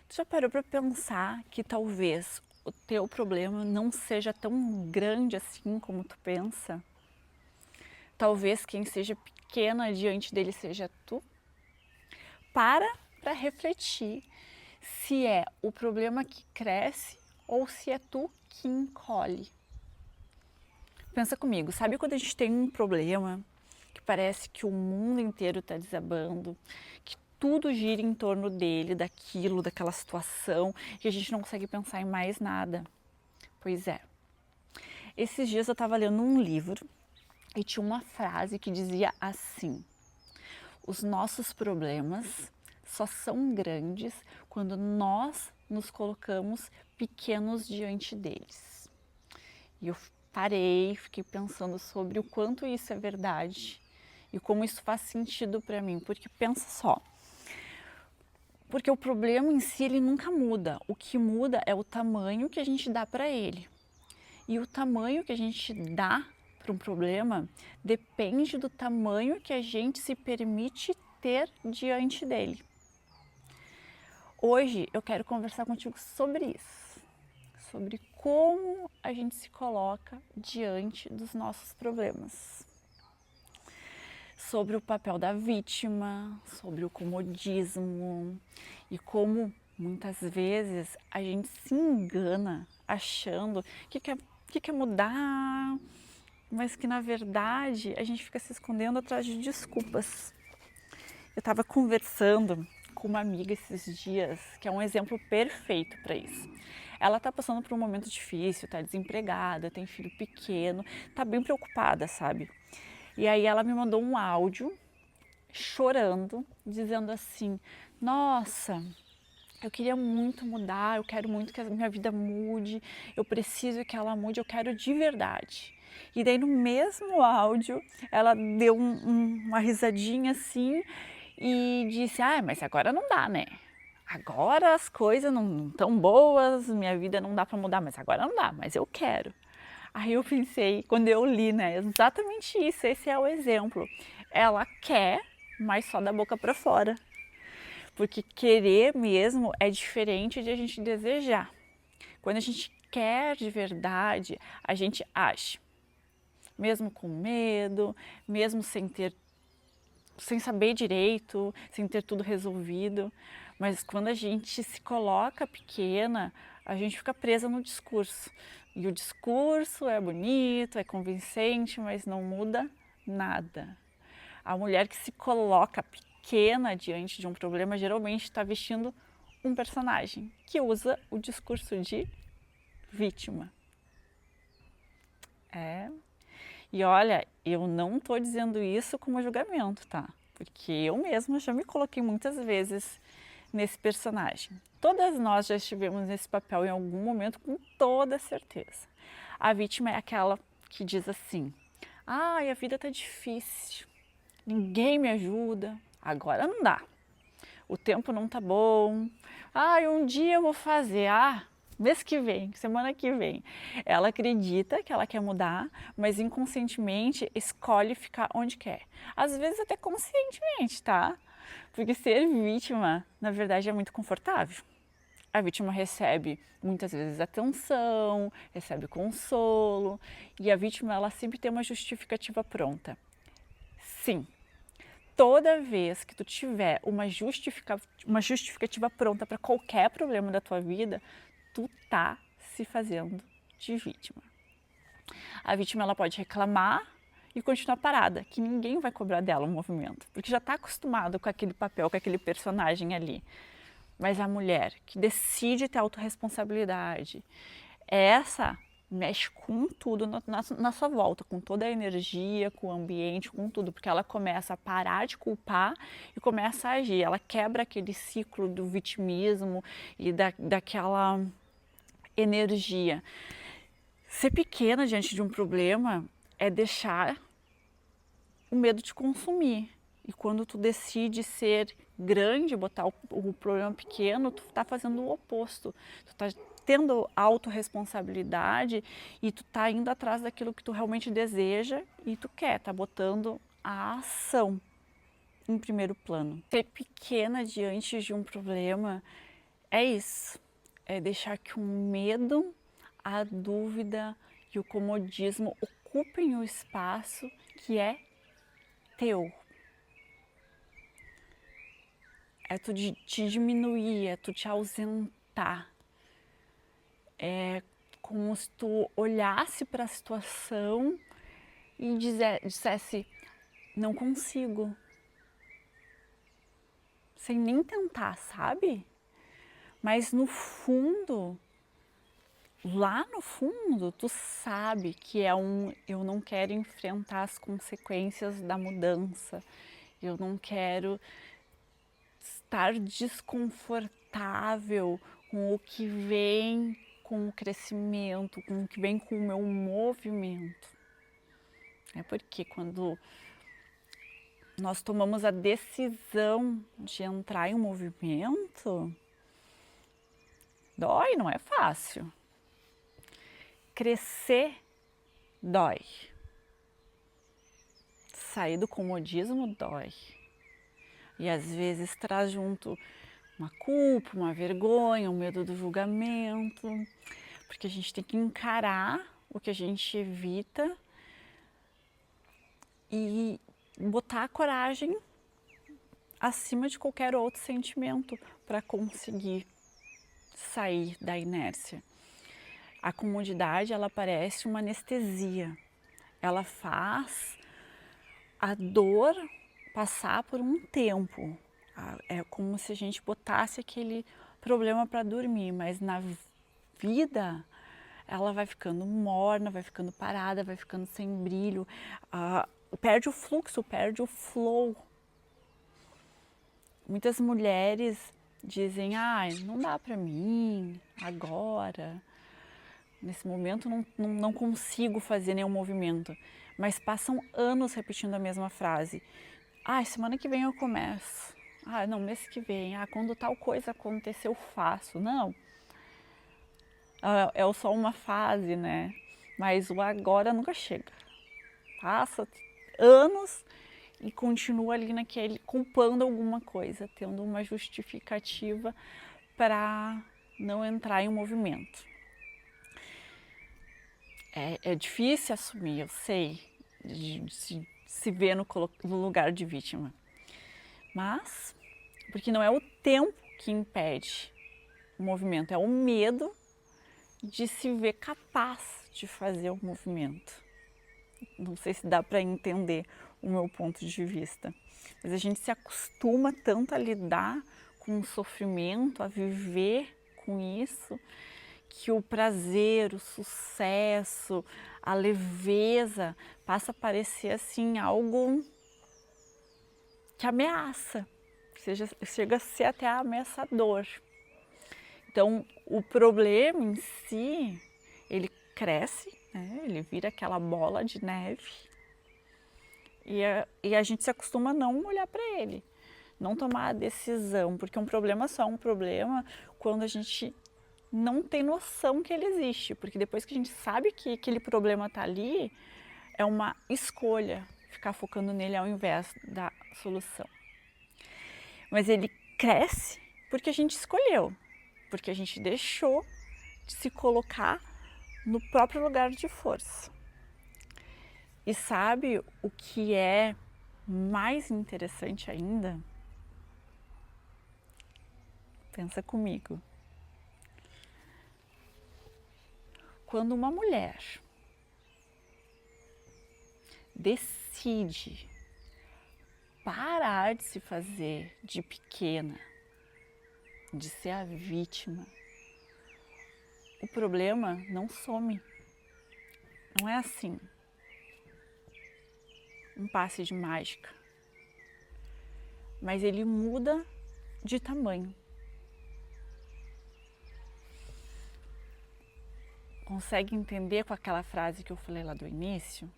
Tu já parou para pensar que talvez o teu problema não seja tão grande assim como tu pensa? Talvez quem seja pequena diante dele seja tu? Para refletir se é o problema que cresce ou se é tu que encolhe. Pensa comigo, sabe quando a gente tem um problema que parece que o mundo inteiro está desabando, que tudo gira em torno dele, daquilo, daquela situação, e a gente não consegue pensar em mais nada? Pois é. Esses dias eu estava lendo um livro e tinha uma frase que dizia assim: os nossos problemas só são grandes quando nós nos colocamos pequenos diante deles. E eu parei, fiquei pensando sobre o quanto isso é verdade e como isso faz sentido para mim, porque pensa só, porque o problema em si ele nunca muda, o que muda é o tamanho que a gente dá para ele. E o tamanho que a gente dá para um problema depende do tamanho que a gente se permite ter diante dele. Hoje eu quero conversar contigo sobre isso, sobre como a gente se coloca diante dos nossos problemas, sobre o papel da vítima, sobre o comodismo e como muitas vezes a gente se engana achando que quer mudar, mas que na verdade a gente fica se escondendo atrás de desculpas. Eu estava conversando com uma amiga esses dias, que é um exemplo perfeito para isso. Ela está passando por um momento difícil, está desempregada, tem filho pequeno, está bem preocupada, sabe? E aí ela me mandou um áudio chorando, dizendo assim: nossa, eu queria muito mudar, eu quero muito que a minha vida mude, eu preciso que ela mude, eu quero de verdade. E daí no mesmo áudio ela deu uma risadinha assim e disse: ah, mas agora não dá, né? Agora as coisas não estão boas, minha vida não dá para mudar, mas agora não dá, mas eu quero. Aí eu pensei, quando eu li, né, exatamente isso, esse é o exemplo. Ela quer, mas só da boca para fora. Porque querer mesmo é diferente de a gente desejar. Quando a gente quer de verdade, a gente age. Mesmo com medo, mesmo sem saber direito, sem ter tudo resolvido. Mas quando a gente se coloca pequena, a gente fica presa no discurso. E o discurso é bonito, é convincente, mas não muda nada. A mulher que se coloca pequena diante de um problema geralmente está vestindo um personagem que usa o discurso de vítima. É. E olha, eu não estou dizendo isso como julgamento, tá? Porque eu mesma já me coloquei muitas vezes nesse personagem. Todas nós já estivemos nesse papel em algum momento, com toda certeza. A vítima é aquela que diz assim: ai, a vida tá difícil, ninguém me ajuda, agora não dá, o tempo não tá bom, ai, um dia eu vou fazer, mês que vem, semana que vem. Ela acredita que ela quer mudar, mas inconscientemente escolhe ficar onde quer. Às vezes até conscientemente, tá? Porque ser vítima, na verdade, é muito confortável. A vítima recebe muitas vezes atenção, recebe consolo, e a vítima ela sempre tem uma justificativa pronta. Sim, toda vez que tu tiver uma justificativa pronta para qualquer problema da tua vida, tu tá se fazendo de vítima. A vítima ela pode reclamar e continuar parada, que ninguém vai cobrar dela o movimento, porque já está acostumado com aquele papel, com aquele personagem ali. Mas a mulher que decide ter autorresponsabilidade, essa mexe com tudo na sua volta, com toda a energia, com o ambiente, com tudo, porque ela começa a parar de culpar e começa a agir. Ela quebra aquele ciclo do vitimismo e daquela energia. Ser pequena diante de um problema é deixar o medo te consumir. E quando tu decide ser grande, botar o problema pequeno, tu tá fazendo o oposto. Tu tá tendo autorresponsabilidade e tu tá indo atrás daquilo que tu realmente deseja e tu quer, tá botando a ação em primeiro plano. Ser pequena diante de um problema É isso, é deixar que o medo, a dúvida e o comodismo ocupem o espaço que é teu. É tu te diminuir, é tu te ausentar. É como se tu olhasse para a situação e dissesse, não consigo. Sem nem tentar, sabe? Mas no fundo, lá no fundo, tu sabe que é eu não quero enfrentar as consequências da mudança. Eu não quero estar desconfortável com o que vem com o crescimento, com o que vem com o meu movimento. É porque quando nós tomamos a decisão de entrar em um movimento, dói, não é fácil. Crescer dói. Sair do comodismo dói. E às vezes traz junto uma culpa, uma vergonha, um medo do julgamento, porque a gente tem que encarar o que a gente evita e botar a coragem acima de qualquer outro sentimento para conseguir sair da inércia. A comodidade, ela parece uma anestesia. Ela faz a dor passar por um tempo. É como se a gente botasse aquele problema para dormir, mas na vida ela vai ficando morna, vai ficando parada, vai ficando sem brilho, perde o fluxo, perde o flow. Muitas mulheres dizem, não dá para mim agora, nesse momento não consigo fazer nenhum movimento, mas passam anos repetindo a mesma frase. Semana que vem eu começo. Não, mês que vem. Quando tal coisa acontecer eu faço. Não. É só uma fase, né? Mas o agora nunca chega. Passa anos e continua ali naquele, culpando alguma coisa, tendo uma justificativa para não entrar em movimento. É difícil assumir, eu sei, de se ver no lugar de vítima. Mas, porque não é o tempo que impede o movimento, é o medo de se ver capaz de fazer o movimento. Não sei se dá para entender o meu ponto de vista, mas a gente se acostuma tanto a lidar com o sofrimento, a viver com isso, que o prazer, o sucesso, a leveza passa a parecer assim algo que ameaça, chega a ser até ameaçador. Então, o problema em si, ele cresce, né? Ele vira aquela bola de neve e a gente se acostuma a não olhar para ele, não tomar a decisão, porque um problema só é um problema quando a gente não tem noção que ele existe, porque depois que a gente sabe que aquele problema está ali, é uma escolha ficar focando nele ao invés da solução. Mas ele cresce porque a gente escolheu, porque a gente deixou de se colocar no próprio lugar de força. E sabe o que é mais interessante ainda? Pensa comigo. Quando uma mulher decide parar de se fazer de pequena, de ser a vítima, o problema não some. Não é assim. Um passe de mágica. Mas ele muda de tamanho. Consegue entender com aquela frase que eu falei lá do início?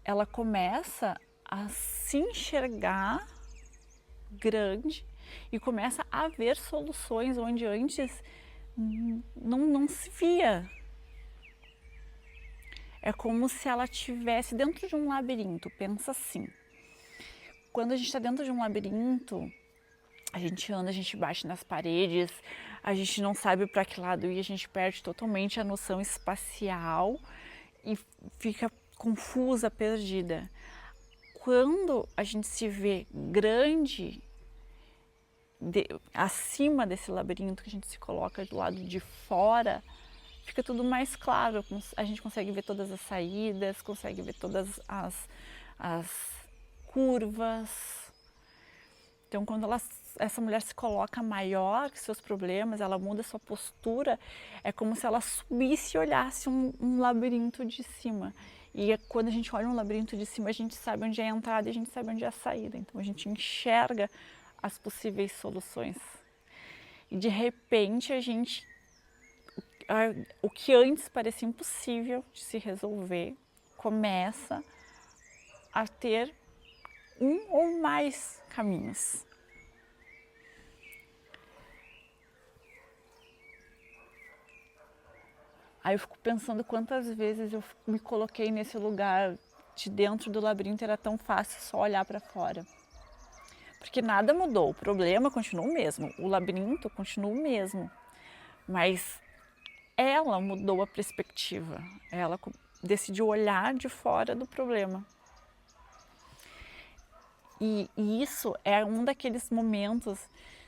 Ela começa a se enxergar grande e começa a ver soluções onde antes não se via. É como se ela estivesse dentro de um labirinto. Pensa assim, quando a gente está dentro de um labirinto, A gente anda, a gente bate nas paredes, a gente não sabe para que lado ir, a gente perde totalmente a noção espacial e fica confusa, perdida. Quando a gente se vê grande, acima desse labirinto que a gente se coloca do lado de fora, fica tudo mais claro. A gente consegue ver todas as saídas, consegue ver todas as curvas. Então, quando essa mulher se coloca maior que seus problemas, ela muda sua postura, é como se ela subisse e olhasse um labirinto de cima. E quando a gente olha um labirinto de cima, a gente sabe onde é a entrada e a gente sabe onde é a saída. Então, a gente enxerga as possíveis soluções. E de repente, o que antes parecia impossível de se resolver, começa a ter um ou mais caminhos. Aí eu fico pensando quantas vezes eu me coloquei nesse lugar de dentro do labirinto, era tão fácil só olhar para fora. Porque nada mudou, o problema continua o mesmo, o labirinto continua o mesmo. Mas ela mudou a perspectiva, ela decidiu olhar de fora do problema. E isso é um daqueles momentos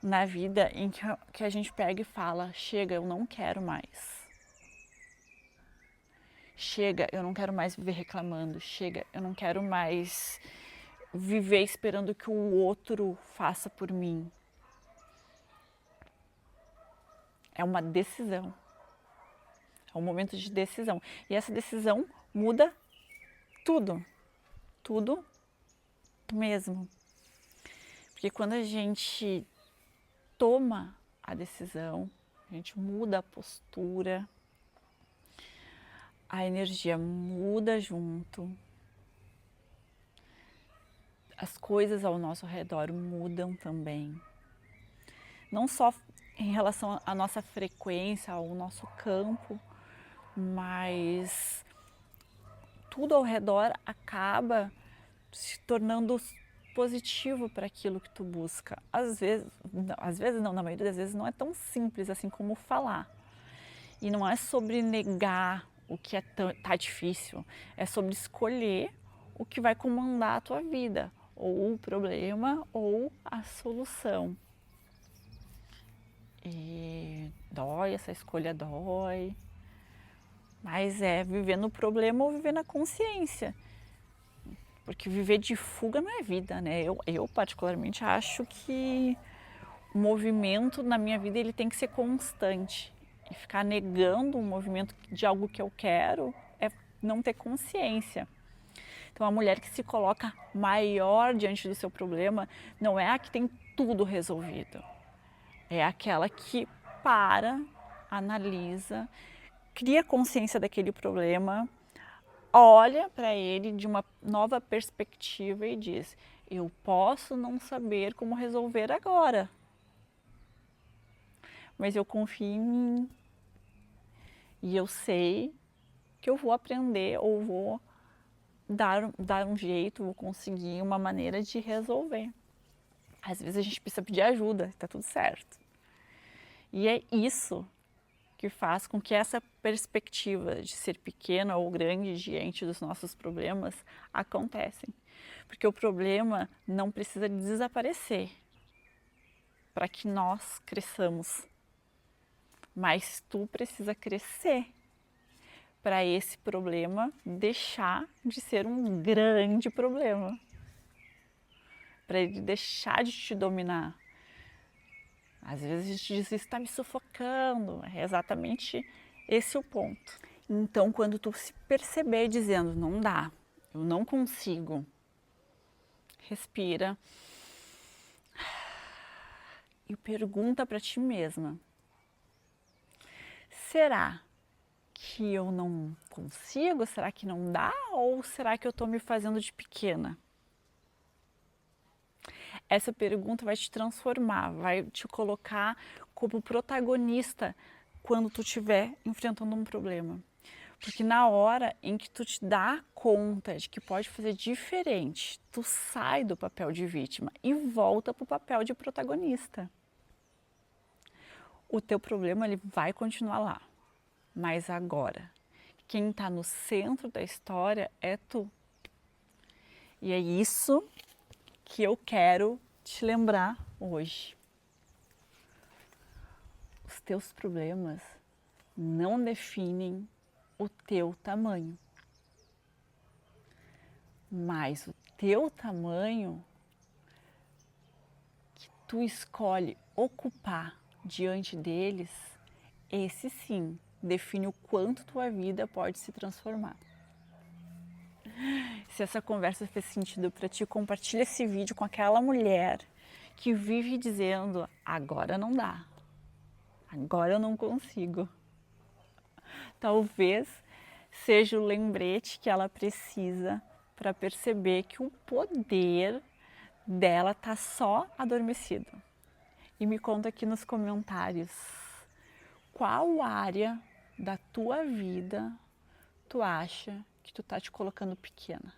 na vida em que a gente pega e fala: chega, eu não quero mais. Chega, eu não quero mais viver reclamando. Chega, eu não quero mais viver esperando que o outro faça por mim. É uma decisão. É um momento de decisão. E essa decisão muda tudo. Tudo mesmo. Porque quando a gente toma a decisão, a gente muda a postura, a energia muda junto, as coisas ao nosso redor mudam também. Não só em relação à nossa frequência, ao nosso campo, mas tudo ao redor acaba se tornando positivo para aquilo que tu busca. Às vezes não, na maioria das vezes não é tão simples assim como falar. E não é sobre negar o que tá difícil, é sobre escolher o que vai comandar a tua vida, ou o problema ou a solução. E dói, essa escolha dói, mas é viver no problema ou viver na consciência. Porque viver de fuga não é vida, né? Eu particularmente acho que o movimento na minha vida ele tem que ser constante. E ficar negando um movimento de algo que eu quero é não ter consciência. Então a mulher que se coloca maior diante do seu problema não é a que tem tudo resolvido. É aquela que para, analisa, cria consciência daquele problema, olha para ele de uma nova perspectiva e diz: eu posso não saber como resolver agora, mas eu confio em mim e eu sei que eu vou aprender ou vou dar um jeito, vou conseguir uma maneira de resolver. Às vezes a gente precisa pedir ajuda, está tudo certo. E é isso que faz com que essa perspectiva de ser pequena ou grande diante dos nossos problemas acontecem. Porque o problema não precisa desaparecer para que nós cresçamos. Mas tu precisa crescer para esse problema deixar de ser um grande problema. Para ele deixar de te dominar. Às vezes a gente diz, isso está me sufocando. É exatamente esse o ponto. Então, quando tu se perceber dizendo, não dá, eu não consigo, respira e pergunta para ti mesma, será que eu não consigo? Será que não dá? Ou será que eu estou me fazendo de pequena? Essa pergunta vai te transformar, vai te colocar como protagonista quando tu estiver enfrentando um problema. Porque na hora em que tu te dá conta de que pode fazer diferente, tu sai do papel de vítima e volta para o papel de protagonista. O teu problema ele vai continuar lá, mas agora quem está no centro da história é tu. E é isso que eu quero te lembrar hoje. Os teus problemas não definem o teu tamanho, mas o teu tamanho que tu escolhe ocupar diante deles, esse sim define o quanto tua vida pode se transformar. Se essa conversa fez sentido para ti, compartilha esse vídeo com aquela mulher que vive dizendo: agora não dá, agora eu não consigo. Talvez seja o lembrete que ela precisa para perceber que o poder dela está só adormecido. E me conta aqui nos comentários qual área da tua vida tu acha que tu tá te colocando pequena.